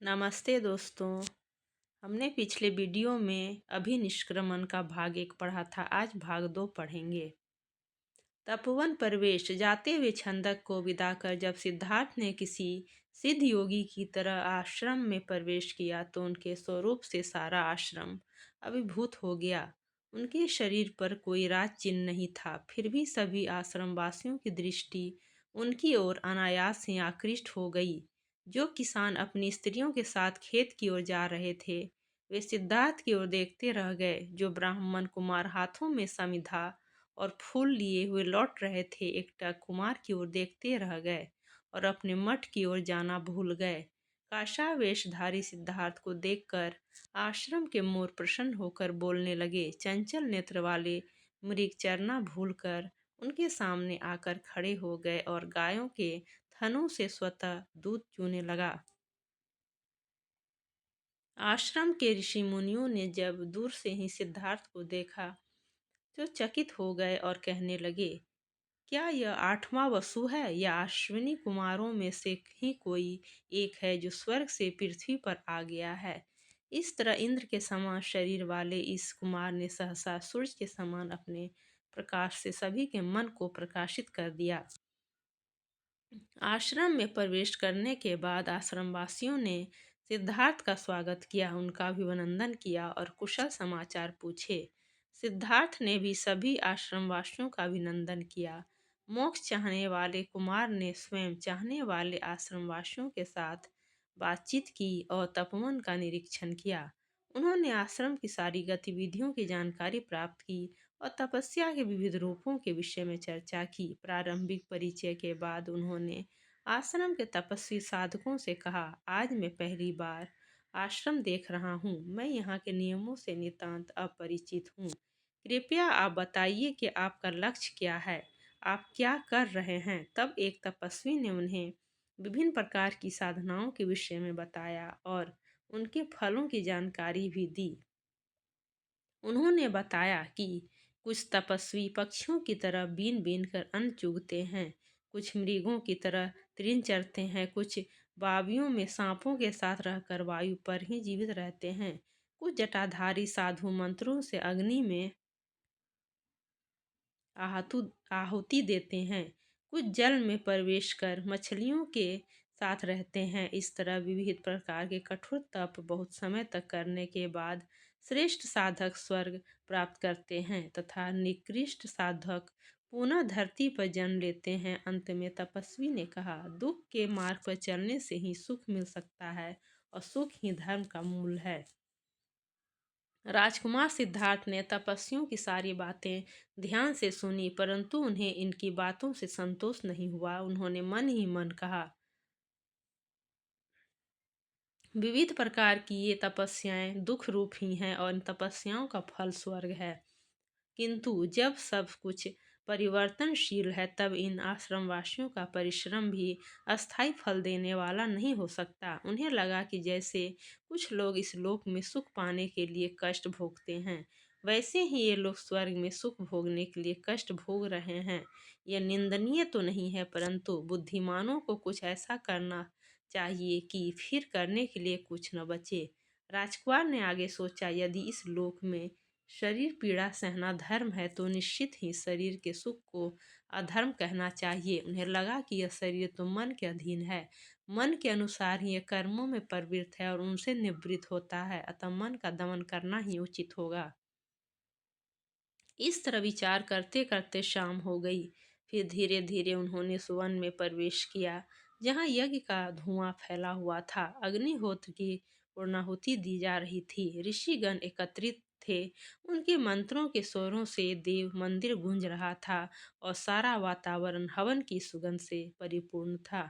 नमस्ते दोस्तों। हमने पिछले वीडियो में अभिनिष्क्रमण का भाग 1 पढ़ा था। आज भाग 2 पढ़ेंगे। तपोवन प्रवेश। जाते हुए छंदक को विदा कर जब सिद्धार्थ ने किसी सिद्ध योगी की तरह आश्रम में प्रवेश किया तो उनके स्वरूप से सारा आश्रम अभिभूत हो गया। उनके शरीर पर कोई राज चिन्ह नहीं था, फिर भी सभी आश्रमवासियों की दृष्टि उनकी ओर अनायास ही आकृष्ट हो गई। जो किसान अपनी स्त्रियों के साथ खेत की ओर जा रहे थे, वे सिद्धार्थ की ओर देखते रह गए। जो ब्राह्मण कुमार हाथों में समिधा और फूल लिए हुए लौट रहे थे, एकटक कुमार की ओर देखते रह गए और अपने मठ की ओर जाना भूल गए। काषावेशधारी सिद्धार्थ को देखकर आश्रम के मोर प्रसन्न होकर बोलने लगे। चंचल नेत्र वाले मृग चरना भूलकर उनके सामने आकर खड़े हो गए और गायों के थनों से स्वतः दूध चूने लगा। आश्रम के ऋषि मुनियों ने जब दूर से ही सिद्धार्थ को देखा तो चकित हो गए और कहने लगे, क्या यह 8वां वसु है या अश्विनी कुमारों में से ही कोई एक है जो स्वर्ग से पृथ्वी पर आ गया है। इस तरह इंद्र के समान शरीर वाले इस कुमार ने सहसा सूर्य के समान अपने प्रकाश से सभी के मन को प्रकाशित कर दिया। आश्रम में प्रवेश करने के बाद आश्रमवासियों ने सिद्धार्थ का स्वागत किया, उनका अभिनंदन किया और कुशल समाचार पूछे। सिद्धार्थ ने भी सभी आश्रमवासियों का अभिनंदन किया। मोक्ष चाहने वाले कुमार ने स्वयं चाहने वाले आश्रमवासियों के साथ बातचीत की और तपोवन का निरीक्षण किया। उन्होंने आश्रम की सारी गतिविधियों की जानकारी प्राप्त की और तपस्या के विविध रूपों के विषय में चर्चा की। प्रारंभिक परिचय के बाद उन्होंने आश्रम के तपस्वी साधकों से कहा, आज मैं पहली बार आश्रम देख रहा हूँ। मैं यहाँ के नियमों से नितांत अपरिचित हूँ। कृपया आप बताइए कि आपका लक्ष्य क्या है, आप क्या कर रहे हैं। तब एक तपस्वी ने उन्हें विभिन्न प्रकार की साधनाओं के विषय में बताया और उनके फलों की जानकारी भी दी। उन्होंने बताया कि कुछ तपस्वी पक्षियों की तरह बीन बीन कर अन्न चुगते हैं, कुछ मृगों की तरह तृण चरते हैं, कुछ बावियों में सांपों के साथ रहकर वायु पर ही जीवित रहते हैं, कुछ जटाधारी साधु मंत्रों से अग्नि में आहुति देते हैं, कुछ जल में प्रवेश कर मछलियों के साथ रहते हैं। इस तरह विविध प्रकार के कठोर तप बहुत समय तक करने के बाद श्रेष्ठ साधक स्वर्ग प्राप्त करते हैं तथा निकृष्ट साधक पुनः धरती पर जन्म लेते हैं। अंत में तपस्वी ने कहा, दुख के मार्ग पर चलने से ही सुख मिल सकता है और सुख ही धर्म का मूल है। राजकुमार सिद्धार्थ ने तपस्वियों की सारी बातें ध्यान से सुनी, परंतु उन्हें इनकी बातों से संतोष नहीं हुआ। उन्होंने मन ही मन कहा, विविध प्रकार की ये तपस्याएं दुख रूप ही हैं और इन तपस्याओं का फल स्वर्ग है। किंतु जब सब कुछ परिवर्तनशील है, तब इन आश्रमवासियों का परिश्रम भी अस्थायी फल देने वाला नहीं हो सकता। उन्हें लगा कि जैसे कुछ लोग इस लोक में सुख पाने के लिए कष्ट भोगते हैं, वैसे ही ये लोग स्वर्ग में सुख भोगने के लिए कष्ट भोग रहे हैं। यह निंदनीय तो नहीं है, परंतु बुद्धिमानों को कुछ ऐसा करना चाहिए कि फिर करने के लिए कुछ न बचे। राजकुमार ने आगे सोचा, यदि इस लोक में शरीर पीड़ा सहना धर्म है तो निश्चित ही शरीर के सुख को अधर्म कहना चाहिए। उन्हें लगा कि यह शरीर तो मन के अधीन है, मन के अनुसार ही यह कर्मों में प्रवृत्त है और उनसे निवृत्त होता है, अतः मन का दमन करना ही उचित होगा। इस तरह विचार करते करते शाम हो गई। फिर धीरे धीरे उन्होंने सुवन में प्रवेश किया, जहाँ यज्ञ का धुआं फैला हुआ था। अग्निहोत्र की पूर्णाहुति दी जा रही थी। ऋषिगण एकत्रित थे, उनके मंत्रों के स्वरों से देव मंदिर गूंज रहा था और सारा वातावरण हवन की सुगंध से परिपूर्ण था।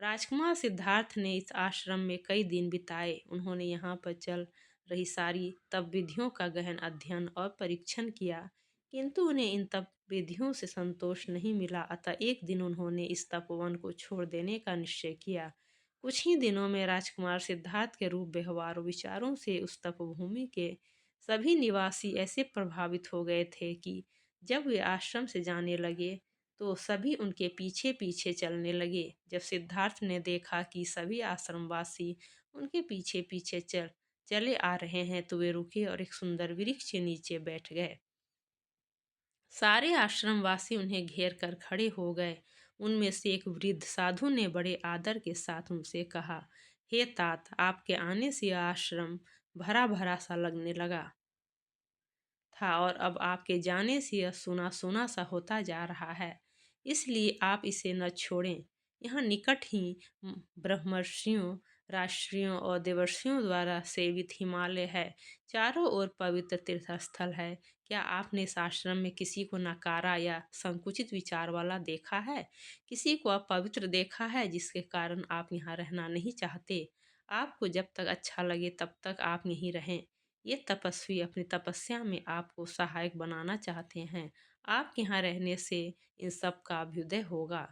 राजकुमार सिद्धार्थ ने इस आश्रम में कई दिन बिताए। उन्होंने यहाँ पर चल रही सारी तप विधियों का गहन अध्ययन और परीक्षण किया, किंतु उन्हें इन तप विधियों से संतोष नहीं मिला। अतः एक दिन उन्होंने इस तपोवन को छोड़ देने का निश्चय किया। कुछ ही दिनों में राजकुमार सिद्धार्थ के रूप व्यवहार और विचारों से उस तपभूमि के सभी निवासी ऐसे प्रभावित हो गए थे कि जब वे आश्रम से जाने लगे तो सभी उनके पीछे पीछे चलने लगे। जब सिद्धार्थ ने देखा कि सभी आश्रमवासी उनके पीछे पीछे चले आ रहे हैं तो वे रुके और एक सुंदर वृक्ष के नीचे बैठ गए। सारे आश्रमवासी उन्हें घेर कर खड़े हो गए। उनमें से एक वृद्ध साधु ने बड़े आदर के साथ उनसे कहा, हे तात, आपके आने से यह आश्रम भरा भरा सा लगने लगा था और अब आपके जाने से यह सूना सूना सा होता जा रहा है। इसलिए आप इसे न छोड़ें। यहाँ निकट ही ब्रह्मर्षियों, राष्ट्रियों और देवर्षियों द्वारा सेवित हिमालय है। चारों ओर पवित्र तीर्थ स्थल है। क्या आपने इस आश्रम में किसी को नकारा या संकुचित विचार वाला देखा है? किसी को अपवित्र देखा है जिसके कारण आप यहाँ रहना नहीं चाहते? आपको जब तक अच्छा लगे तब तक आप यहीं रहें। ये तपस्वी अपनी तपस्या में आपको सहायक बनाना चाहते हैं। आपके यहाँ रहने से इन सब का अभ्युदय होगा।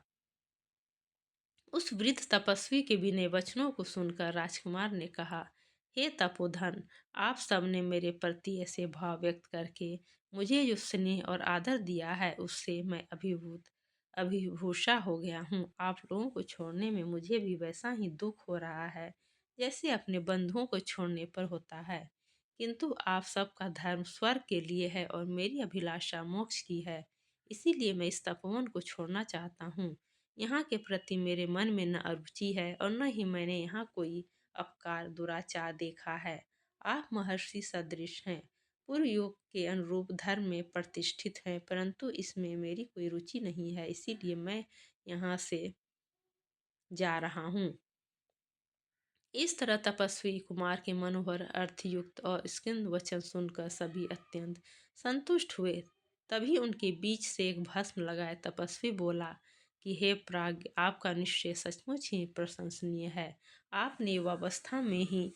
उस वृद्ध तपस्वी के विनय वचनों को सुनकर राजकुमार ने कहा, हे तपोधन, आप सबने मेरे प्रति ऐसे भाव व्यक्त करके मुझे जो स्नेह और आदर दिया है उससे मैं अभिभूषा हो गया हूँ। आप लोगों को छोड़ने में मुझे भी वैसा ही दुख हो रहा है जैसे अपने बंधुओं को छोड़ने पर होता है। किंतु आप सबका धर्म स्वर्ग के लिए है और मेरी अभिलाषा मोक्ष की है। इसीलिए मैं इस तपोवन को छोड़ना चाहता हूँ। यहाँ के प्रति मेरे मन में न अरुचि है और न ही मैंने यहाँ कोई अपकार दुराचार देखा है। आप महर्षि सदृश हैं, पूर्व युग के अनुरूप धर्म में प्रतिष्ठित हैं, परंतु इसमें मेरी कोई रुचि नहीं है। इसीलिए मैं यहाँ से जा रहा हूँ। इस तरह तपस्वी कुमार के मनोहर, अर्थयुक्त और स्किंद वचन सुनकर सभी अत्यंत संतुष्ट हुए। तभी उनके बीच से एक भस्म लगाए तपस्वी बोला कि हे प्राज्ञ, आपका निश्चय सचमुच ही प्रशंसनीय है। आपने युवावस्था में ही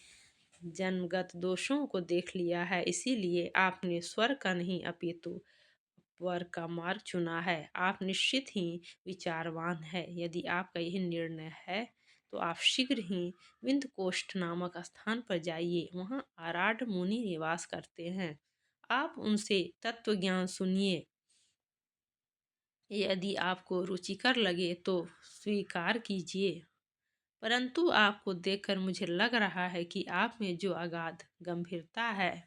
जन्मगत दोषों को देख लिया है, इसीलिए आपने स्वर्ग का नहीं अपितु वर का मार्ग चुना है। आप निश्चित ही विचारवान है। यदि आपका यही निर्णय है तो आप शीघ्र ही विंध्यकोष्ठ नामक स्थान पर जाइए। वहाँ आराड मुनि निवास करते हैं। आप उनसे तत्व ज्ञान सुनिए। यदि आपको रुचिकर लगे तो स्वीकार कीजिए, परंतु आपको देखकर मुझे लग रहा है कि आप में जो अगाध गंभीरता है,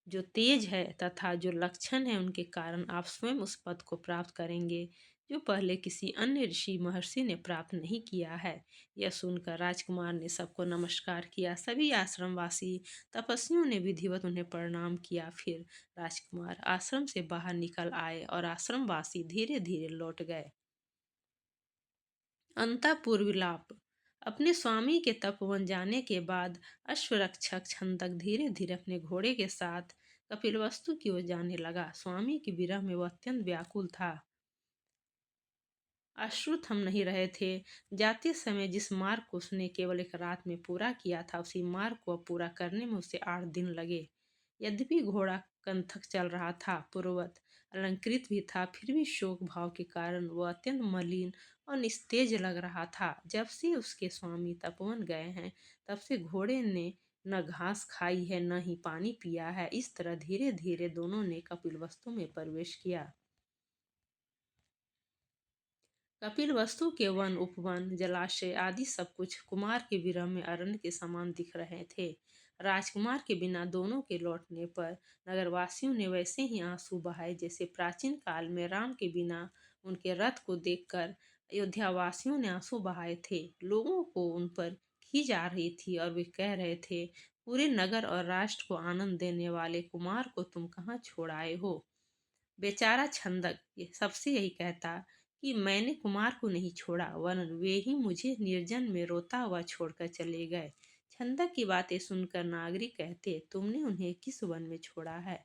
जो तेज है तथा जो लक्षण है, उनके कारण आप स्वयं उस पद को प्राप्त करेंगे जो पहले किसी अन्य ऋषि महर्षि ने प्राप्त नहीं किया है। यह सुनकर राजकुमार ने सबको नमस्कार किया। सभी आश्रमवासी तपस्वियों ने विधिवत उन्हें प्रणाम किया। फिर राजकुमार आश्रम से बाहर निकल आए और आश्रमवासी धीरे धीरे लौट गए। अंतःपुर विलाप। अपने स्वामी के तपोवन जाने के बाद अश्वरक्षक छंदक धीरे धीरे अपने घोड़े के साथ कपिलवस्तु की ओर जाने लगा। स्वामी की विरह में वह अत्यंत व्याकुल था। अश्रु थम नहीं रहे थे। जाते समय जिस मार्ग को उसने केवल एक रात में पूरा किया था, उसी मार्ग को अब पूरा करने में उसे 8 दिन लगे। यद्यपि घोड़ा कंथक चल रहा था, पूर्ववत अलंकृत भी था, फिर भी शोक भाव के कारण वह अत्यंत मलिन और निस्तेज लग रहा था। जब से उसके स्वामी तपोवन गए हैं, तब से घोड़े ने न घास खाई है न ही पानी पिया है। इस तरह धीरे धीरे दोनों ने कपिलवस्तु में प्रवेश किया। कपिलवस्तु के वन, उपवन, जलाशय आदि सब कुछ कुमार के विरह में अरण्य के समान दिख रहे थे। राजकुमार के बिना दोनों के लौटने पर नगरवासियों ने वैसे ही आंसू बहाए जैसे प्राचीन काल में राम के बिना उनके रथ को देखकर अयोध्यावासियों ने आंसू बहाए थे। लोगों को उन पर खींच आ रही थी और वे कह रहे थे, पूरे नगर और राष्ट्र को आनंद देने वाले कुमार को तुम कहाँ छोड़ आए हो? बेचारा छंदक ये सबसे यही कहता कि मैंने कुमार को नहीं छोड़ा, वरन वे ही मुझे निर्जन में रोता हुआ छोड़कर चले गए। छंदक की बातें सुनकर नागरिक कहते, तुमने उन्हें किस वन में छोड़ा है?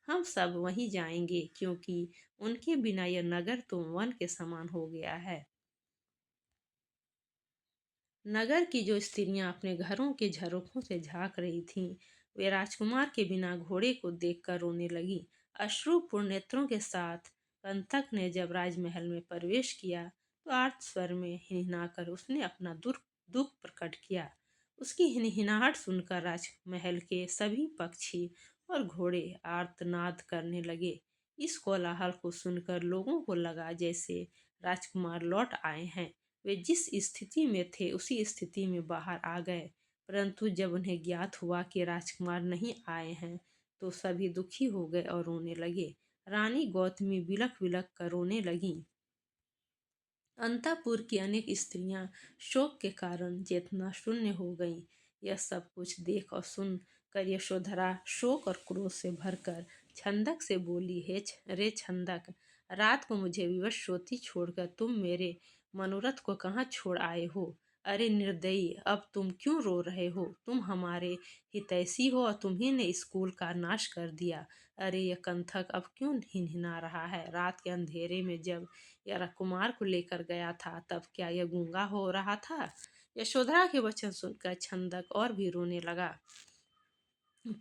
हम सब वहीं जाएंगे, क्योंकि उनके बिना यह नगर तो वन के समान हो गया है। नगर की जो स्त्रियां अपने घरों के झरोखों से झांक रही थीं, वे राजकुमार के बिना घोड़े को देखकर रोने लगीं। अश्रुपूर्ण नेत्रों के साथ कंतक ने जब राजमहल में प्रवेश किया तो आर्त स्वर में हिनहिनाकर उसने अपना दुख दुख प्रकट किया। उसकी हिनहिनाहट सुनकर राजमहल के सभी पक्षी और घोड़े आर्तनाद करने लगे। इस कोलाहल को सुनकर लोगों को लगा जैसे राजकुमार लौट आए हैं। वे जिस स्थिति में थे उसी स्थिति में बाहर आ गए। परंतु जब उन्हें ज्ञात हुआ कि राजकुमार नहीं आए हैं तो सभी दुखी हो गए और रोने लगे। रानी गौतमी बिलख बिलख कर रोने लगीं। अंतःपुर की अनेक स्त्रियां शोक के कारण चेतना शून्य हो गईं। यह सब कुछ देख और सुन कर यशोधरा शोक और क्रोध से भरकर छंदक से बोली, रे छंदक, रात को मुझे विवश सोती छोड़कर तुम मेरे मनोरथ को कहाँ छोड़ आए हो? अरे निर्दयी, अब तुम क्यों रो रहे हो? तुम हमारे हितैषी हो और तुम्ही ने स्कूल का नाश कर दिया। अरे यह कंथक अब क्यों हिनहिना रहा है? रात के अंधेरे में जब या राजकुमार को लेकर गया था तब क्या यह गूंगा हो रहा था? यशोधरा के वचन सुनकर छंदक और भी रोने लगा।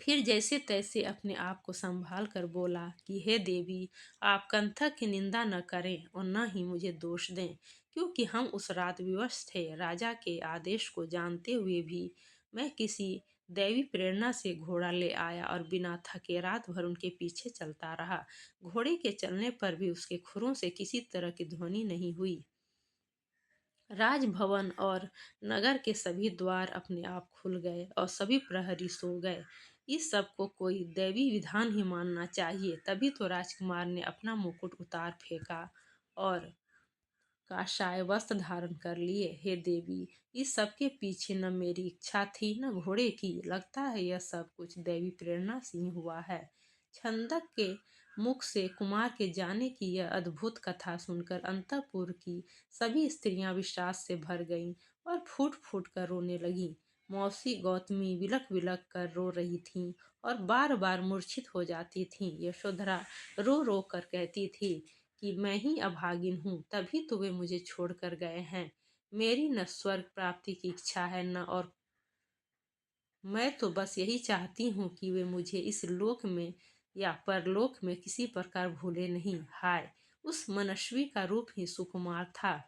फिर जैसे तैसे अपने आप को संभाल कर बोला कि हे देवी, आप कंथक की निंदा न करें और न ही मुझे दोष दें, क्योंकि हम उस रात विवश थे। राजा के आदेश को जानते हुए भी मैं किसी दैवी प्रेरणा से घोड़ा ले आया और बिना थके रात भर उनके पीछे चलता रहा। घोड़े के चलने पर भी उसके खुरों से किसी तरह की ध्वनि नहीं हुई। राजभवन और नगर के सभी द्वार अपने आप खुल गए और सभी प्रहरी सो गए। इस सब को कोई दैवी विधान ही मानना चाहिए। तभी तो राजकुमार ने अपना मुकुट उतार फेंका और काषाय वस्त्र धारण कर लिए। हे देवी, इस सब के पीछे न मेरी इच्छा थी न घोड़े की। लगता है यह सब कुछ दैवी प्रेरणा से ही हुआ है। छंदक के मुख से कुमार के जाने की यह अद्भुत कथा सुनकर अंतःपुर की सभी स्त्रियां विश्वास से भर गईं और फूट फूट कर रोने लगीं। मौसी गौतमी विलख विलख कर रो रही थीं और बार बार मूर्छित हो जाती थीं। यशोधरा रो रो कर कहती थी कि मैं ही अभागिन हूँ, तभी तो वे मुझे छोड़कर गए हैं। मेरी न स्वर्ग प्राप्ति की इच्छा है न और मैं तो बस यही चाहती हूँ कि वे मुझे इस लोक में या परलोक में किसी प्रकार भूले नहीं। हाय, उस मनस्वी का रूप ही सुकुमार था।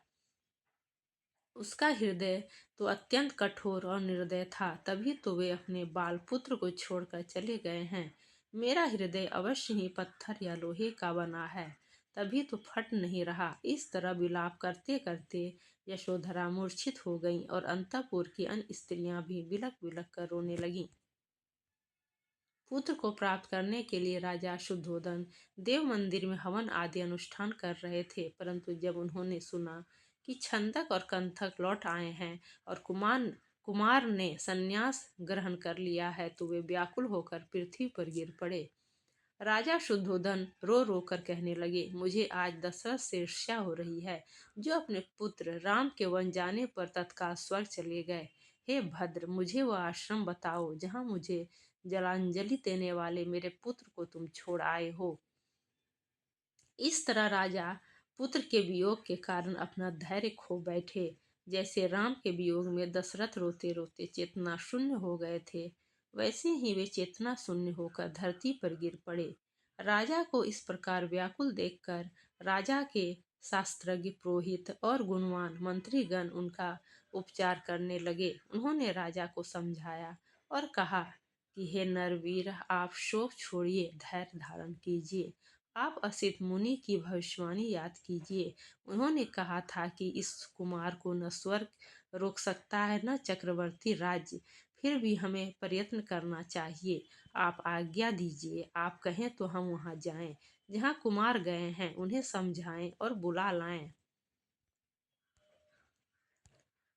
उसका हृदय तो अत्यंत कठोर और निर्दय था, तभी तो वे अपने बाल पुत्र को छोड़कर चले गए हैं। मेरा हृदय अवश्य ही पत्थर या लोहे का बना है, तभी तो फट नहीं रहा। इस तरह विलाप करते करते यशोधरा मूर्छित हो गईं और अंतःपुर की अन्य स्त्रियां भी बिलख बिलख कर रोने लगीं। पुत्र को प्राप्त करने के लिए राजा शुद्धोदन देव मंदिर में हवन आदि अनुष्ठान कर रहे थे, परंतु जब उन्होंने सुना कि छंदक और कंथक लौट आए हैं और कुमार ने संन्यास ग्रहण कर लिया है तो वे व्याकुल होकर पृथ्वी पर गिर पड़े। राजा शुद्धोधन रो रो कर कहने लगे, मुझे आज दशरथ से ईर्ष्या हो रही है, जो अपने पुत्र राम के वन जाने पर तत्काल स्वर्ग चले गए। हे भद्र, मुझे वह आश्रम बताओ जहाँ मुझे जलांजलि देने वाले मेरे पुत्र को तुम छोड़ आए हो। इस तरह राजा पुत्र के वियोग के कारण अपना धैर्य खो बैठे। जैसे राम के वियोग में दशरथ रोते रोते चेतना शून्य हो गए थे, वैसे ही वे चेतना शून्य होकर धरती पर गिर पड़े। राजा को इस प्रकार व्याकुल देखकर राजा के शास्त्रज्ञ पुरोहित और गुणवान मंत्रीगण उनका उपचार करने लगे। उन्होंने राजा को समझाया और कहा कि हे नरवीर, आप शोक छोड़िए, धैर्य धारण कीजिए। आप असित मुनि की भविष्यवाणी याद कीजिए। उन्होंने कहा था कि इस कुमार को न स्वर्ग रोक सकता है न चक्रवर्ती राज्य, फिर भी हमें प्रयत्न करना चाहिए। आप आज्ञा दीजिए, आप कहें तो हम वहां जाएं जहां कुमार गए हैं, उन्हें समझाएं और बुला लाएं।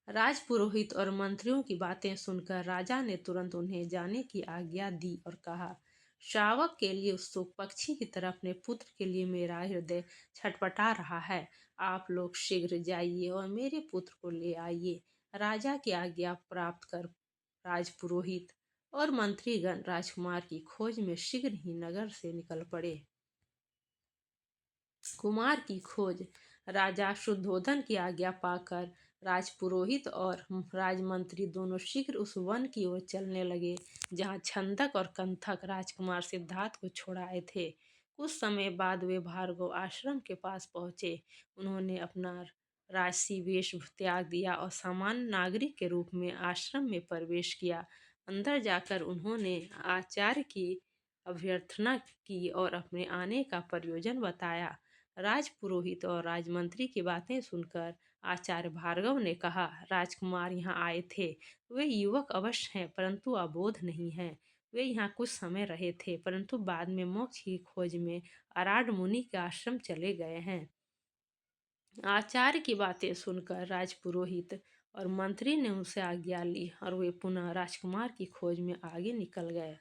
राजपुरोहित और मंत्रियों की बातें सुनकर राजा ने तुरंत उन्हें जाने की आज्ञा दी और कहा, शावक के लिए उत्सुक पक्षी की तरह अपने पुत्र के लिए मेरा हृदय छटपटा रहा है। आप लोग शीघ्र जाइए और मेरे पुत्र को ले आइए। राजा की आज्ञा प्राप्त कर राजपुरोहित और मंत्रीगण राजकुमार की खोज में शीघ्र ही नगर से निकल पड़े। कुमार की खोज। राजा शुद्धोधन की आज्ञा पाकर राजपुरोहित और राजमंत्री दोनों शीघ्र उस वन की ओर चलने लगे जहाँ छंदक और कंथक राजकुमार सिद्धार्थ को छोड़ाए थे। कुछ समय बाद वे भार्गव आश्रम के पास पहुंचे। उन्होंने अपना राजसी वेश त्याग दिया और सामान्य नागरिक के रूप में आश्रम में प्रवेश किया। अंदर जाकर उन्होंने आचार्य की अभ्यर्थना की और अपने आने का प्रयोजन बताया। राजपुरोहित और राजमंत्री की बातें सुनकर आचार्य भार्गव ने कहा, राजकुमार यहाँ आए थे। वे युवक अवश्य हैं, परंतु अबोध नहीं हैं। वे यहाँ कुछ समय रहे थे, परंतु बाद में मोक्ष की खोज में अराड मुनि के आश्रम चले गए हैं। आचार्य की बातें सुनकर राजपुरोहित और मंत्री ने उनसे आज्ञा ली और वे पुनः राजकुमार की खोज में आगे निकल गए।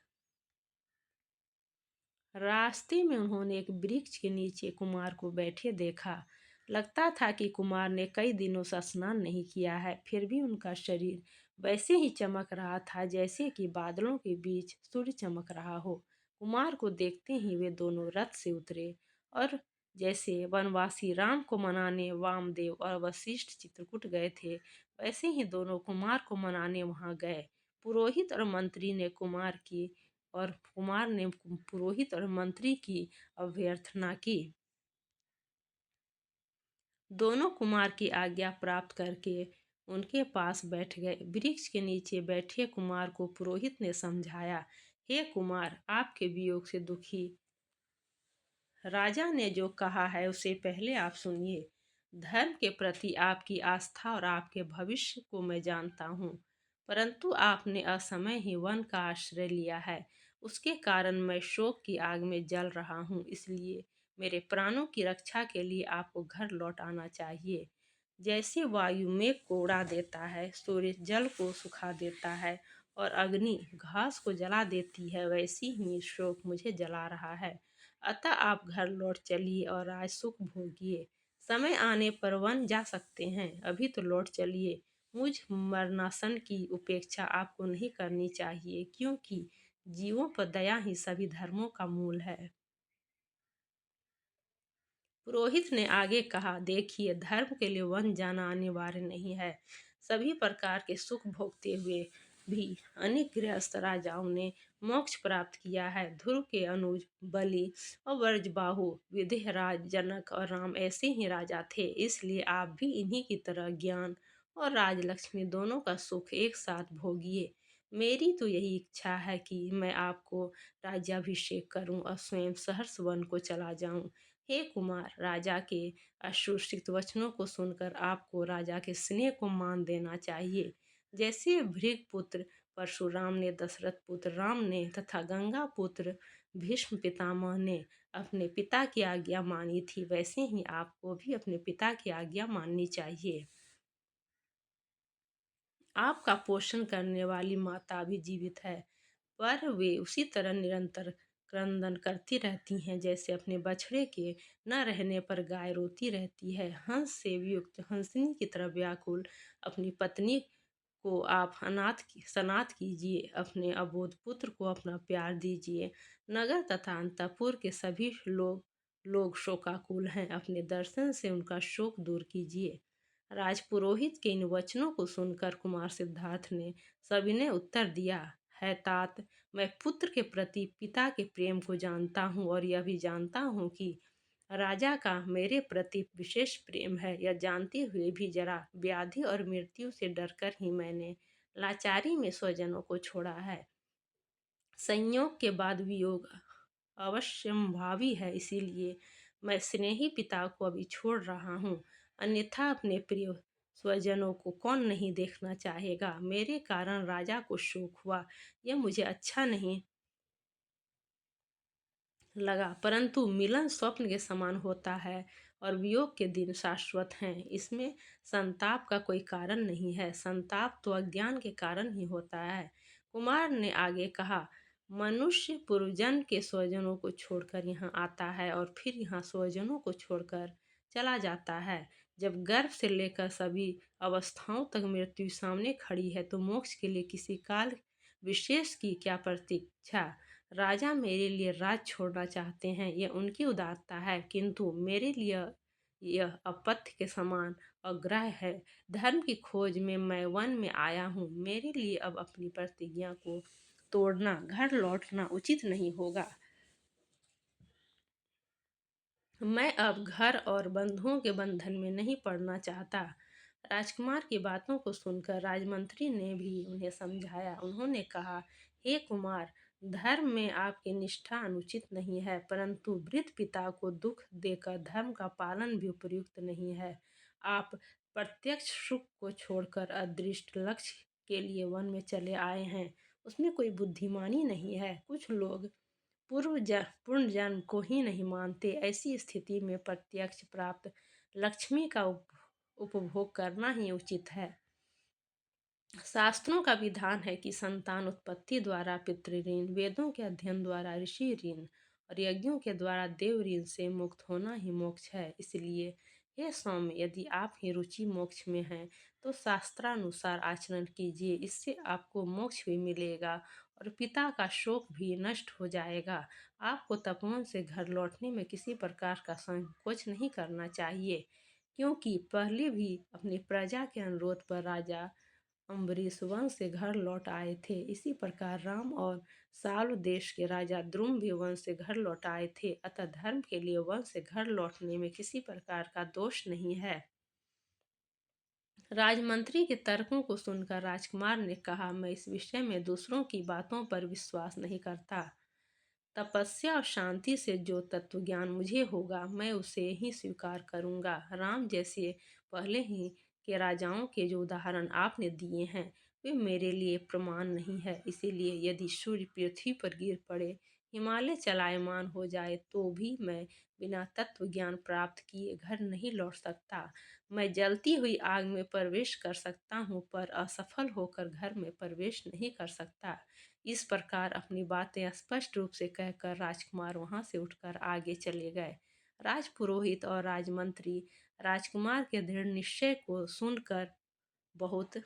रास्ते में उन्होंने एक वृक्ष के नीचे कुमार को बैठे देखा। लगता था कि कुमार ने कई दिनों से स्नान नहीं किया है, फिर भी उनका शरीर वैसे ही चमक रहा था जैसे कि बादलों के बीच सूर्य चमक रहा हो। कुमार को देखते ही वे दोनों रथ से उतरे और जैसे वनवासी राम को मनाने वामदेव और वशिष्ठ चित्रकूट गए थे, वैसे ही दोनों कुमार को मनाने वहां गए। पुरोहित और मंत्री ने कुमार की और कुमार ने पुरोहित और मंत्री की अभ्यर्थना की। दोनों कुमार की आज्ञा प्राप्त करके उनके पास बैठ गए। वृक्ष के नीचे बैठे कुमार को पुरोहित ने समझाया, हे कुमार, आपके वियोग से दुखी राजा ने जो कहा है उसे पहले आप सुनिए। धर्म के प्रति आपकी आस्था और आपके भविष्य को मैं जानता हूँ, परंतु आपने असमय ही वन का आश्रय लिया है। उसके कारण मैं शोक की आग में जल रहा हूँ, इसलिए मेरे प्राणों की रक्षा के लिए आपको घर लौट आना चाहिए। जैसे वायु मेघ को उड़ा देता है, सूर्य जल को सुखा देता है और अग्नि घास को जला देती है, वैसी ही शोक मुझे जला रहा है। अतः आप घर लौट चलिए और आज सुख भोगिए। समय आने पर वन जा सकते हैं, अभी तो लौट चलिए। मुझ मरणासन की उपेक्षा आपको नहीं करनी चाहिए, क्योंकि जीवों पर दया ही सभी धर्मों का मूल है। पुरोहित ने आगे कहा, देखिए, धर्म के लिए वन जाना अनिवार्य नहीं है। सभी प्रकार के सुख भोगते हुए भी अनेक गृहस्थ राजाओं ने मोक्ष प्राप्त किया है। ध्रुव के अनुज बलि और व्रजबाहु, विदेहराज, जनक और राम ऐसे ही राजा थे। इसलिए आप भी इन्हीं की तरह ज्ञान और राजलक्ष्मी दोनों का सुख एक साथ भोगिए। मेरी तो यही इच्छा है कि मैं आपको राज्याभिषेक करूं और स्वयं सहर्ष वन को चला जाऊं। हे कुमार, राजा के अश्रुसिक्त वचनों को सुनकर आपको राजा के स्नेह को मान देना चाहिए। जैसे भृग पुत्र परशुराम ने दशरथ पुत्र राम ने तथा गंगा पुत्र भीष्म पितामह ने अपने पिता की आज्ञा मानी थी, वैसे ही आपको भी अपने पिता की आज्ञा माननी चाहिए। आपका पोषण करने वाली माता भी जीवित है, पर वे उसी तरह निरंतर क्रंदन करती रहती हैं जैसे अपने बछड़े के न रहने पर गाय रोती रहती है। हंस से युक्त हंसनी की तरह व्याकुल अपनी पत्नी को आप सनाथ कीजिए। अपने अबोध पुत्र को अपना प्यार दीजिए। नगर तथा अंतपुर के सभी लोग शोकाकुल हैं, अपने दर्शन से उनका शोक दूर कीजिए। राजपुरोहित के इन वचनों को सुनकर कुमार सिद्धार्थ ने सविनय उत्तर दिया, है तात, मैं पुत्र के प्रति पिता के प्रेम को जानता हूँ और यह भी जानता हूँ कि राजा का मेरे प्रति विशेष प्रेम है। यह जानते हुए भी जरा व्याधि और मृत्यु से डरकर ही मैंने लाचारी में स्वजनों को छोड़ा है। संयोग के बाद वियोग अवश्यंभावी है, इसीलिए मैं स्नेही पिता को अभी छोड़ रहा हूँ। अन्यथा अपने प्रिय स्वजनों को कौन नहीं देखना चाहेगा। मेरे कारण राजा को शोक हुआ, यह मुझे अच्छा नहीं लगा, परंतु मिलन स्वप्न के समान होता है और वियोग के दिन शाश्वत हैं। इसमें संताप का कोई कारण नहीं है। संताप तो अज्ञान के कारण ही होता है। कुमार ने आगे कहा, मनुष्य पूर्वजन्म के स्वजनों को छोड़कर यहाँ आता है और फिर यहाँ स्वजनों को छोड़कर चला जाता है। जब गर्भ से लेकर सभी अवस्थाओं तक मृत्यु सामने खड़ी है, तो मोक्ष के लिए किसी काल विशेष की क्या प्रतीक्षा। राजा मेरे लिए राज छोड़ना चाहते हैं, यह उनकी उदारता है, किंतु मेरे लिए यह अपथ्य के समान अग्राह्य है। धर्म की खोज में मैं वन में आया हूँ। मेरे लिए अब अपनी प्रतिज्ञा को तोड़ना, घर लौटना उचित नहीं होगा। मैं अब घर और बंधुओं के बंधन में नहीं पड़ना चाहता। राजकुमार की बातों को सुनकर राजमंत्री ने भी उन्हें समझाया। उन्होंने कहा, हे कुमार, धर्म में आपकी निष्ठा अनुचित नहीं है, परंतु वृद्ध पिता को दुख देकर धर्म का पालन भी उपयुक्त नहीं है। आप प्रत्यक्ष सुख को छोड़कर अदृष्ट लक्ष्य के लिए वन में चले आए हैं, उसमें कोई बुद्धिमानी नहीं है। कुछ लोग पूर्ण जन्म को ही नहीं मानते। ऐसी स्थिति में प्रत्यक्ष प्राप्त लक्ष्मी का उपभोग करना ही उचित है। शास्त्रों का विधान है कि संतान उत्पत्ति द्वारा पितृ ऋण, वेदों के अध्ययन द्वारा ऋषि ऋण और यज्ञों के द्वारा देव ऋण से मुक्त होना ही मोक्ष है। इसलिए हे सौम्य, यदि आप ही रुचि मोक्ष में हैं तो शास्त्रानुसार आचरण कीजिए। इससे आपको मोक्ष भी मिलेगा और पिता का शोक भी नष्ट हो जाएगा। आपको तपोवन से घर लौटने में किसी प्रकार का संकोच नहीं करना चाहिए, क्योंकि पहले भी अपनी प्रजा के अनुरोध पर राजा अम्बरीश वन से घर लौट आए थे। इसी प्रकार राम और साल देश के राजा द्रुम भी वन से घर लौट आए थे। अतः धर्म के लिए वन से घर लौटने में किसी प्रकार का दोष नहीं है। राजमंत्री के तर्कों को सुनकर राजकुमार ने कहा, मैं इस विषय में दूसरों की बातों पर विश्वास नहीं करता। तपस्या और शांति से जो तत्व ज्ञान मुझे होगा, मैं उसे ही स्वीकार करूंगा। राम जैसे पहले ही के राजाओं के जो उदाहरण आपने दिए हैं, वे मेरे लिए प्रमाण नहीं है। इसीलिए यदि सूर्य पृथ्वी पर गिर पड़े, हिमालय चलायमान हो जाए, तो भी मैं बिना तत्व ज्ञान प्राप्त किए घर नहीं लौट सकता। मैं जलती हुई आग में प्रवेश कर सकता हूँ, पर असफल होकर घर में प्रवेश नहीं कर सकता। इस प्रकार अपनी बातें स्पष्ट रूप से कहकर राजकुमार वहां से उठकर आगे चले गए। राजपुरोहित और राजमंत्री राजकुमार के दृढ़ निश्चय को सुनकर बहुत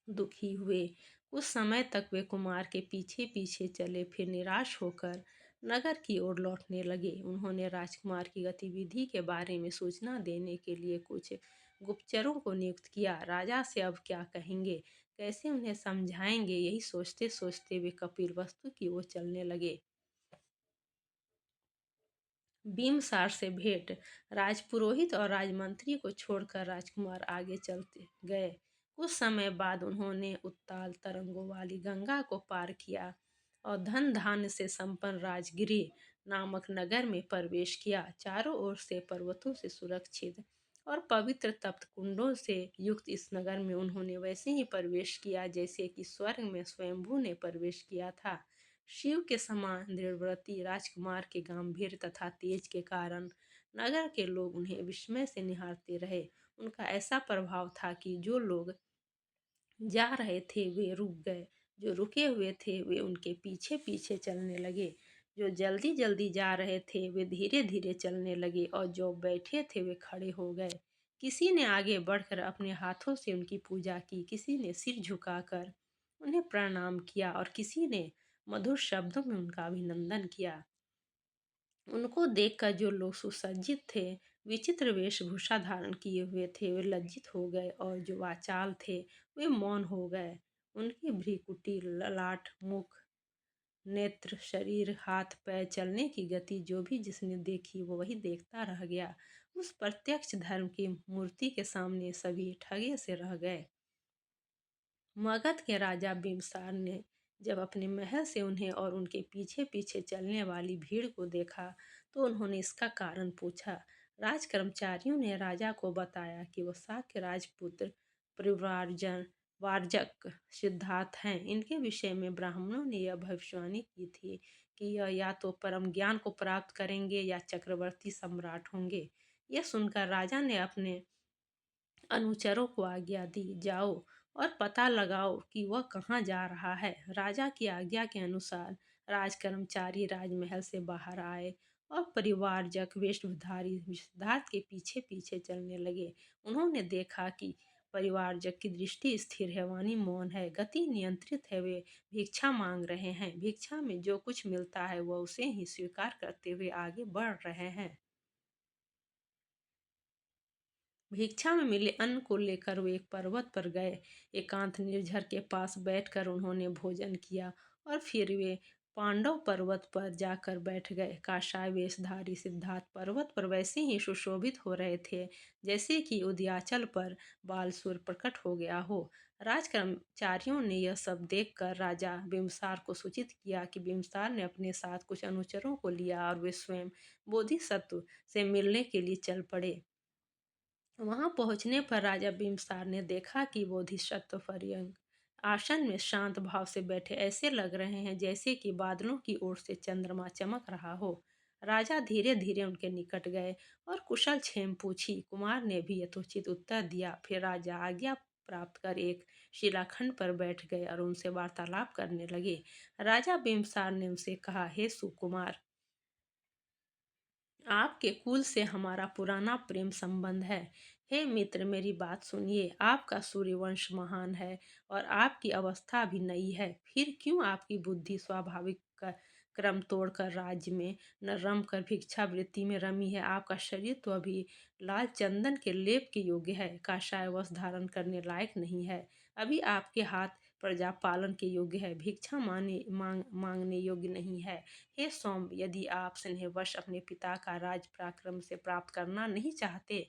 दुखी हुए। कुछ समय तक वे कुमार के पीछे पीछे चले, फिर निराश होकर नगर की ओर लौटने लगे। उन्होंने राजकुमार की गतिविधि के बारे में सूचना देने के लिए कुछ गुप्तचरों को नियुक्त किया। राजा से अब क्या कहेंगे, कैसे उन्हें समझाएंगे, यही सोचते सोचते वे कपिल वस्तु की ओर चलने लगे। बिम्बसार से भेंट। राजपुरोहित और राजमंत्री को छोड़कर राजकुमार आगे चलते गए। कुछ समय बाद उन्होंने उत्ताल तरंगों वाली गंगा को पार किया और धन धान्य से संपन्न राजगिरी नामक नगर में प्रवेश किया। चारों ओर से पर्वतों से सुरक्षित और पवित्र तप्त कुंडों से युक्त इस नगर में उन्होंने वैसे ही प्रवेश किया जैसे कि स्वर्ग में स्वयंभू ने प्रवेश किया था। शिव के समान दृढ़व्रती राजकुमार के गंभीर तथा तेज के कारण नगर के लोग उन्हें विस्मय से निहारते रहे। उनका ऐसा प्रभाव था कि जो लोग जा रहे थे वे रुक गए, जो रुके हुए थे वे उनके पीछे पीछे चलने लगे, जो जल्दी जल्दी जा रहे थे वे धीरे धीरे चलने लगे और जो बैठे थे वे खड़े हो गए। किसी ने आगे बढ़कर अपने हाथों से उनकी पूजा की, किसी ने सिर झुकाकर उन्हें प्रणाम किया और किसी ने मधुर शब्दों में उनका अभिनंदन किया। उनको देखकर जो लोग सुसज्जित थे, विचित्र वेशभूषा धारण किए हुए थे, वे लज्जित हो गए और जो वाचाल थे वे मौन हो गए। उनकी भ्रिकुटी, ललाट, मुख, नेत्र, शरीर, हाथ पैर, चलने की गति जो भी जिसने देखी वो वही देखता रह गया। उस प्रत्यक्ष धर्म की मूर्ति के सामने सभी ठगे से रह गए। मगध के राजा बिम्बसार ने जब अपने महल से उन्हें और उनके पीछे पीछे चलने वाली भीड़ को देखा तो उन्होंने इसका कारण पूछा। राज कर्मचारियों ने राजा को बताया कि वह शाक्य राजपुत्र परिव्राजन वारजक सिद्धार्थ हैं। इनके विषय में ब्राह्मणों ने यह भविष्यवाणी की थी कि यह या तो परम ज्ञान को प्राप्त करेंगे या चक्रवर्ती सम्राट होंगे। यह सुनकर राजा ने अपने अनुचरों को आज्ञा दी, जाओ और पता लगाओ कि वह कहाँ जा रहा है। राजा की आज्ञा के अनुसार राजकर्मचारी राजमहल से बाहर आए और परिवारजक वेशधारी सिद्धार्थ के पीछे पीछे चलने लगे। उन्होंने देखा कि परिवारजक की दृष्टि स्थिर है, वाणी मौन है, गति नियंत्रित है। वे भिक्षा मांग रहे हैं, भिक्षा में जो कुछ मिलता है वह उसे ही स्वीकार करते हुए आगे बढ़ रहे हैं। भिक्षा में मिले अन्न को लेकर वे एक पर्वत पर गए। एकांत निर्झर के पास बैठकर उन्होंने भोजन किया और फिर वे पांडव पर्वत पर जाकर बैठ गए। काषाय वेशधारी सिद्धार्थ पर्वत पर वैसे ही सुशोभित हो रहे थे जैसे कि उदयाचल पर बालसूर प्रकट हो गया हो। राजकर्मचारियों ने यह सब देखकर राजा बिम्बसार को सूचित किया कि बिम्बसार ने अपने साथ कुछ अनुचरों को लिया और वे स्वयं बोधिसत्व से मिलने के लिए चल पड़े। वहां पहुंचने पर राजा बिम्बसार ने देखा कि बोधिसत्व पर्यंक आसन में शांत भाव से बैठे ऐसे लग रहे हैं जैसे कि बादलों की ओर से चंद्रमा चमक रहा हो। राजा धीरे धीरे उनके निकट गए और कुशल क्षेम पूछी। कुमार ने भी यथोचित उत्तर दिया। फिर राजा आज्ञा प्राप्त कर एक शिलाखंड पर बैठ गए और उनसे वार्तालाप करने लगे। राजा बिम्बसार ने उनसे कहा, हे सुकुमार, आपके कुल से हमारा पुराना प्रेम संबंध है। हे मित्र, मेरी बात सुनिए। आपका सूर्यवंश महान है और आपकी अवस्था भी नई है। फिर क्यों आपकी बुद्धि स्वाभाविक क्रम तोड़कर राज्य में न रम कर भिक्षावृत्ति में रमी है? आपका शरीर तो अभी लाल चंदन के लेप के योग्य है, काषाय वस्त्र धारण करने लायक नहीं है। अभी आपके हाथ प्रजा पालन के योग्य है, भिक्षा मांगने योग्य नहीं है। हे सौम्य, यदि आप स्नेहवश अपने पिता का राज पराक्रम से प्राप्त करना नहीं चाहते,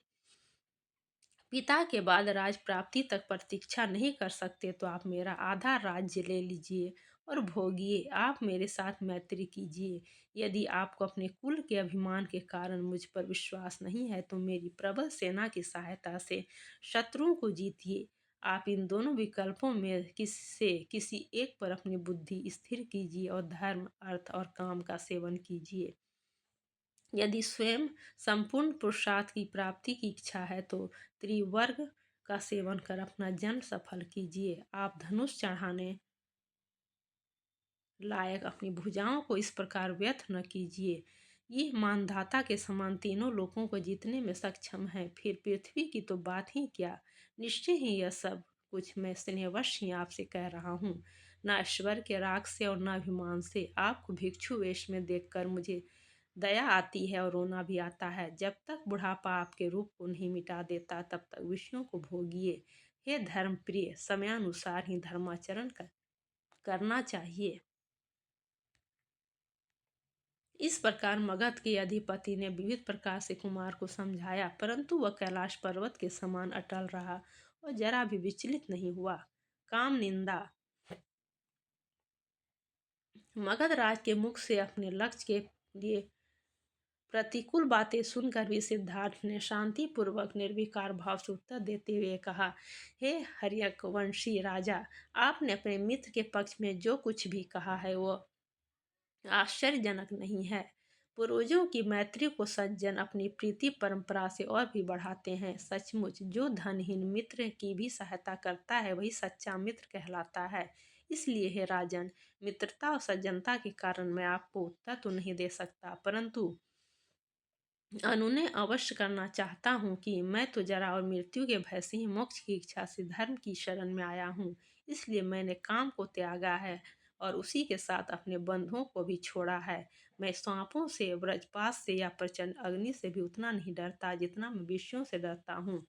पिता के बाद राज प्राप्ति तक प्रतीक्षा नहीं कर सकते, तो आप मेरा आधा राज्य ले लीजिए और भोगिए। आप मेरे साथ मैत्री कीजिए। यदि आपको अपने कुल के अभिमान के कारण मुझ पर विश्वास नहीं है, तो मेरी प्रबल सेना की सहायता से शत्रुओं को जीतिए। आप इन दोनों विकल्पों में किसी किसी एक पर अपनी बुद्धि स्थिर कीजिए और धर्म, अर्थ और काम का सेवन कीजिए। यदि स्वयं संपूर्ण पुरुषार्थ की प्राप्ति की इच्छा है, तो त्रिवर्ग का सेवन कर अपना जन्म सफल कीजिए। आप धनुष चढ़ाने लायक अपनी भुजाओं को इस प्रकार व्यर्थ न कीजिए। ये मानधाता के समान तीनों लोगों को जीतने में सक्षम है। फिर पृथ्वी की तो बात ही क्या। निश्चय ही यह सब कुछ मैं स्नेहवश ही आपसे कह रहा हूँ, न ऐश्वर्य के राग से और न अभिमान से। आपको भिक्षु वेश में देखकर मुझे दया आती है और रोना भी आता है। जब तक बुढ़ापा आपके रूप को नहीं मिटा देता, तब तक विषयों को भोगिए। हे धर्म प्रिय, समयानुसार ही धर्माचरण करना चाहिए। इस प्रकार मगध के अधिपति ने विविध प्रकार से कुमार को समझाया, परंतु वह कैलाश पर्वत के समान अटल रहा और जरा भी विचलित नहीं हुआ। काम निंदा। मगध राज के मुख से अपने लक्ष्य के लिए प्रतिकूल बातें सुनकर भी सिद्धार्थ ने शांतिपूर्वक निर्विकार भाव से उत्तर देते हुए कहा, हे हर्यवंशी राजा, आपने अपने मित्र के पक्ष में जो कुछ भी कहा है वह आश्चर्यजनक नहीं है। पूर्वजों की मैत्री को सज्जन अपनी प्रीति परंपरा से और भी बढ़ाते हैं। सचमुच जो धनहीन मित्र की भी सहायता करता है, वही सच्चा मित्र कहलाता है। इसलिए हे राजन, मित्रता और सज्जनता के कारण मैं आपको उत्तर तो नहीं दे सकता, परंतु अनुनय अवश्य करना चाहता हूँ कि मैं तो जरा और मृत्यु के भय से ही मोक्ष की इच्छा से धर्म की शरण में आया हूँ। इसलिए मैंने काम को त्यागा है और उसी के साथ अपने बंधुओं को भी छोड़ा है। मैं सांपों से, वज्रपात से या प्रचंड अग्नि से भी उतना नहीं डरता जितना मैं विषयों से डरता हूँ।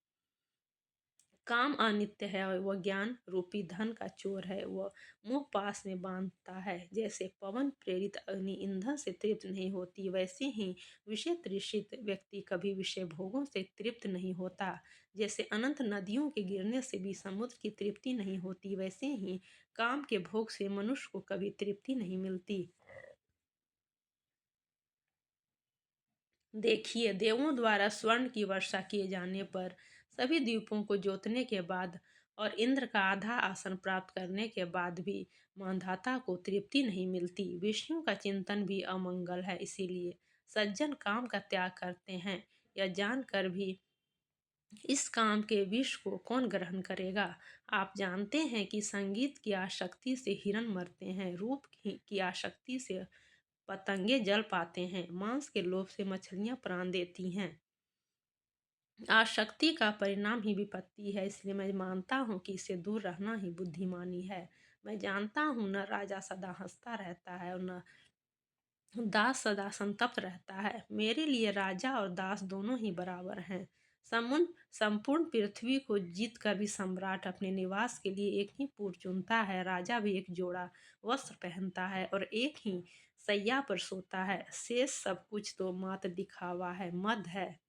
काम अनित्य है और वह ज्ञान रूपी धन का चोर है। वह मुंह पास में बांधता है। जैसे पवन प्रेरित अग्नि ईंधन से तृप्त नहीं होती, वैसे ही विषय तृषित व्यक्ति कभी विषय भोगों से तृप्त नहीं होता। जैसे अनंत नदियों के गिरने से भी समुद्र की तृप्ति नहीं होती, वैसे ही काम के भोग से मनुष्य को कभी तृप्ति नहीं मिलती। देखिए, देवों द्वारा स्वर्ण की वर्षा किए जाने पर, सभी द्वीपों को जोतने के बाद और इंद्र का आधा आसन प्राप्त करने के बाद भी मानधाता को तृप्ति नहीं मिलती। विष्णु का चिंतन भी अमंगल है। इसीलिए सज्जन काम का त्याग करते हैं। यह जानकर भी इस काम के विष को कौन ग्रहण करेगा? आप जानते हैं कि संगीत की आसक्ति से हिरण मरते हैं, रूप की आसक्ति से पतंगे जल पाते हैं, मांस के लोभ से मछलियां प्राण देती हैं। आसक्ति का परिणाम ही विपत्ति है। इसलिए मैं मानता हूँ कि इससे दूर रहना ही बुद्धिमानी है। मैं जानता हूँ न राजा सदा हंसता रहता है और न दास सदा संतप्त रहता है। मेरे लिए राजा और दास दोनों ही बराबर हैं। संपूर्ण पृथ्वी को जीत कर भी सम्राट अपने निवास के लिए एक ही पुर चुनता है। राजा भी एक जोड़ा वस्त्र पहनता है और एक ही सैया पर सोता है। शेष सब कुछ तो मात्र दिखावा है, मद है।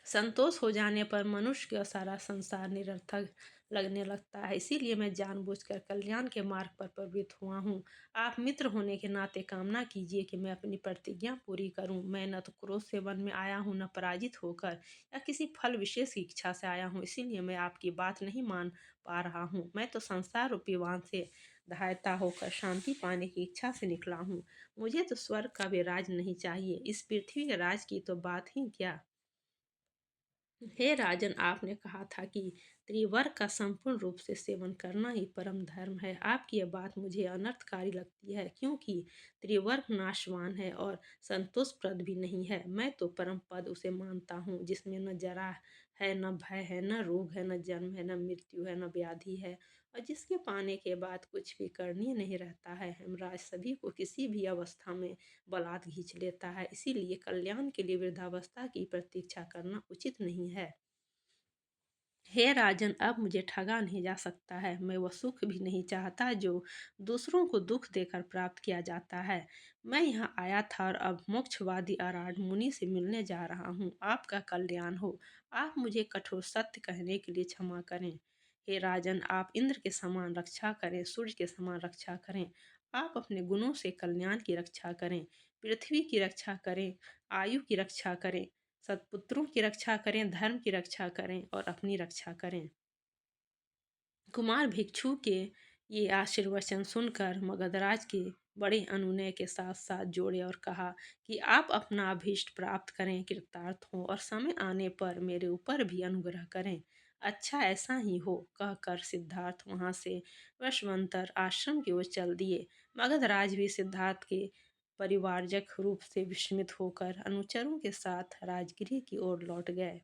संतोष हो जाने पर मनुष्य का सारा संसार निरर्थक लगने लगता है। इसीलिए मैं जानबूझकर कल्याण के मार्ग पर प्रवृत्त हुआ हूँ। आप मित्र होने के नाते कामना कीजिए कि मैं अपनी प्रतिज्ञा पूरी करूँ। मैं न तो क्रोध से वन में आया हूँ, न पराजित होकर या किसी फल विशेष की इच्छा से आया हूँ। इसीलिए मैं आपकी बात नहीं मान पा रहा हूँ। मैं तो संसार रूपी वाहन से सहायता होकर शांति पाने की इच्छा से निकला हूँ। मुझे तो स्वर्ग का भी राज नहीं चाहिए, इस पृथ्वी के राज की तो बात ही क्या। हे राजन, आपने कहा था कि त्रिवर्ग का संपूर्ण रूप से सेवन करना ही परम धर्म है। आपकी यह बात मुझे अनर्थकारी लगती है, क्योंकि त्रिवर्ग नाशवान है और संतोषप्रद भी नहीं है। मैं तो परम पद उसे मानता हूँ जिसमें न जरा है, न भय है, न रोग है, न जन्म है, न मृत्यु है, न व्याधि है, और जिसके पाने के बाद कुछ भी करनीय नहीं रहता है। हेमराज सभी को किसी भी अवस्था में बलात् खींच लेता है। इसीलिए कल्याण के लिए वृद्धावस्था की प्रतीक्षा करना उचित नहीं है। हे राजन, अब मुझे ठगा नहीं जा सकता है। मैं वह सुख भी नहीं चाहता जो दूसरों को दुख देकर प्राप्त किया जाता है। मैं यहाँ आया था और अब मोक्षवादी आराध मुनि से मिलने जा रहा हूँ। आपका कल्याण हो। आप मुझे कठोर सत्य कहने के लिए क्षमा करें। हे राजन, आप इंद्र के समान रक्षा करें, सूर्य के समान रक्षा करें। आप अपने गुणों से कल्याण की रक्षा करें, पृथ्वी की रक्षा करें, आयु की रक्षा करें, सत्पुत्रों की रक्षा करें, धर्म की रक्षा करें और अपनी रक्षा करें। कुमार भिक्षु के ये आशीर्वचन सुनकर मगधराज के बड़े अनुनय के साथ साथ जोड़े और कहा कि आप अपना अभीष्ट प्राप्त करें, कृतार्थ हों और समय आने पर मेरे ऊपर भी अनुग्रह करें। अच्छा, ऐसा ही हो, कहकर सिद्धार्थ वहां से वशवंतर आश्रम की ओर चल दिए। मगधराज भी सिद्धार्थ के परिवारजक रूप से विस्मित होकर अनुचरों के साथ राजगृह की ओर लौट गए।